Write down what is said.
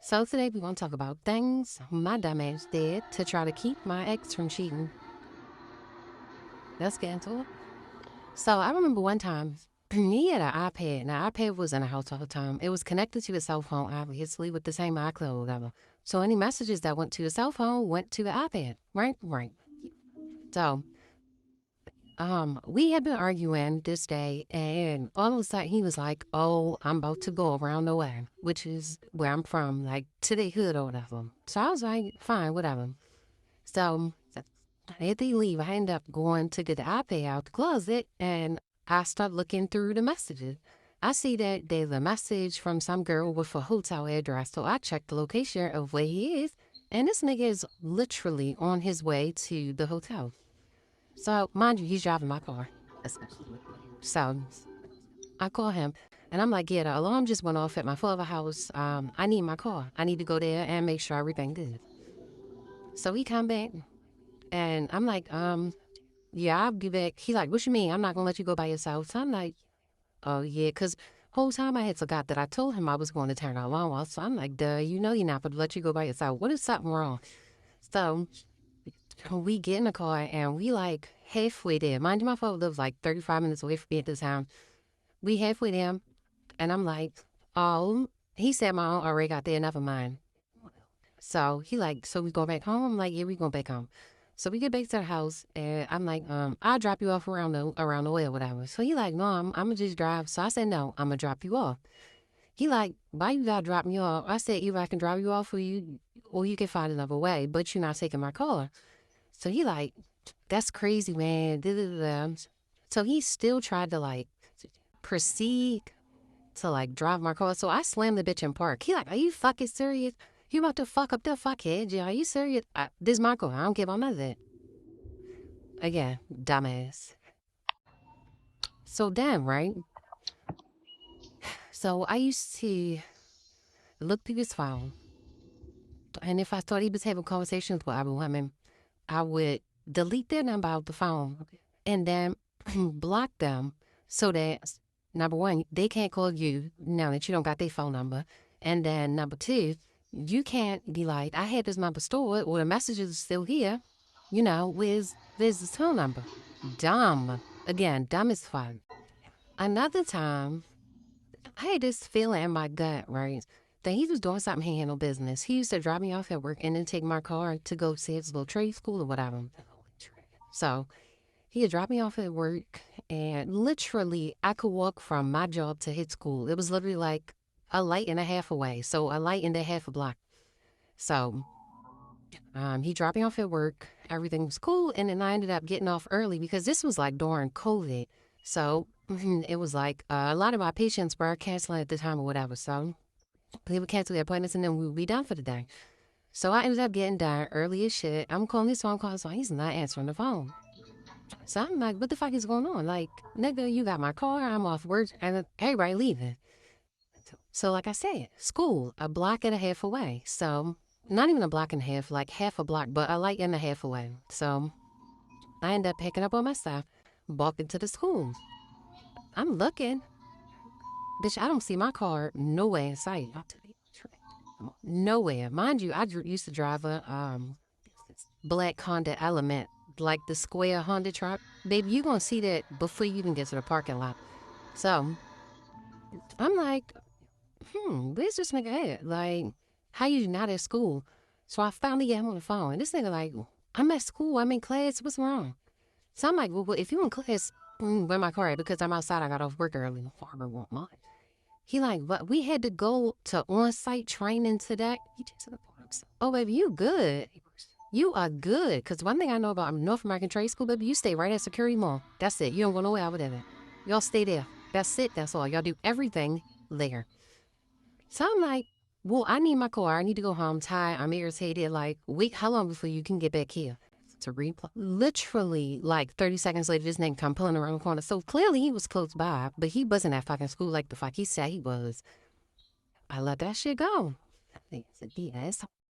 So today we want to talk about things my dumbass did to try to keep my ex from cheating. Let's get into it. So I remember one time he had an iPad. Now iPad was in the house all the time. It was connected to his cell phone, obviously, with the same iCloud or whatever. So any messages that went to the cell phone went to the iPad. Right. So we had been arguing this day, and all of a sudden he was like, "Oh, I'm about to go around the way," which is where I'm from, like to the hood or whatever. So I was like, "Fine, whatever." So after he leave, I end up going to get the iPad out the closet, and I start looking through the messages. I see that there's a message from some girl with a hotel address, so I check the location of where he is, and this nigga is literally on his way to the hotel. So, mind you, he's driving my car. So, I call him and I'm like, yeah, the alarm just went off at my father's house. I need my car. I need to go there and make sure everything good. So he come back and I'm like, yeah, I'll be back. He like, what you mean? I'm not gonna let you go by yourself. So I'm like, oh yeah, cause whole time I had forgot that I told him I was going to turn the alarm off. So I'm like, duh, you know you're not gonna let you go by yourself. What is something wrong? So we get in the car and we like halfway there. Mind you, my father lives like 35 minutes away from me at this time. We halfway there and I'm like, oh, he said my aunt already got there, never mind. So he like, so we go back home? I'm like, yeah, we go back home. So we get back to the house and I'm like, I'll drop you off around the way or whatever. So he like, no, I'm gonna just drive. So I said, no, I'm gonna drop you off. He like, why you gotta drop me off? I said, either I can drop you off or you can find another way, but you're not taking my car. So he like, that's crazy, man. Da, da, da, da. So he still tried to like proceed to like drive my car. So I slammed the bitch in park. He like, are you fucking serious? You about to fuck up the fuckhead? Yeah, are you serious? This is my car. I don't care about none of that. Again, dumbass. So damn, right? So I used to look through his phone, and if I thought he was having conversations with other women, I would delete their number out the phone and then block them so that number one, they can't call you now that you don't got their phone number. And then number two, you can't be like, I had this number stored or the message is still here. Where's his phone number? Dumb. Again, dumb as fuck. Another time, I had this feeling in my gut, right? That he was doing something he had no business. He used to drop me off at work and then take my car to go see his little trade school or whatever. So he had dropped me off at work, and literally, I could walk from my job to his school. It was literally like a light and a half away. So a light and a half a block. So he dropped me off at work. Everything was cool. And then I ended up getting off early because this was like during COVID. So it was like a lot of my patients were canceling at the time or whatever. So they would cancel their appointments and then we would be done for the day. So I ended up getting done early as shit. I'm calling this phone call, so he's not answering the phone. So I'm like, what the fuck is going on? Like, nigga, you got my car, I'm off work, and everybody leaving. So, like I said, school, a block and a half away. So, not even a block and a half, like half a block, but a light and a half away. So, I end up picking up all my stuff, walking to the school. I'm looking. Bitch, I don't see my car nowhere in sight. Nowhere. Mind you, I used to drive a black Honda Element, like the square Honda truck. Baby, you gonna see that before you even get to the parking lot. So I'm like, where's this nigga at? Like, how you not at school? So I finally get him on the phone. And this nigga like, I'm at school. I'm in class. What's wrong? So I'm like, well if you in class, where my car at? Because I'm outside. I got off work early. The farmer won't mind. He like, but we had to go to on-site training today. He just said, oh, baby, you good. You are good. Because one thing I know about North American Trade School, baby, you stay right at Security Mall. That's it. You don't go nowhere out with it. Y'all stay there. That's it. That's all. Y'all do everything there. So I'm like, well, I need my car. I need to go home. Tired. I'm irritated. Like, wait, how long before you can get back here? To replay. Literally, like 30 seconds later, this nigga come pulling around the corner. So clearly he was close by, but he wasn't at fucking school like the fuck he said he was. I let that shit go. I said, yes.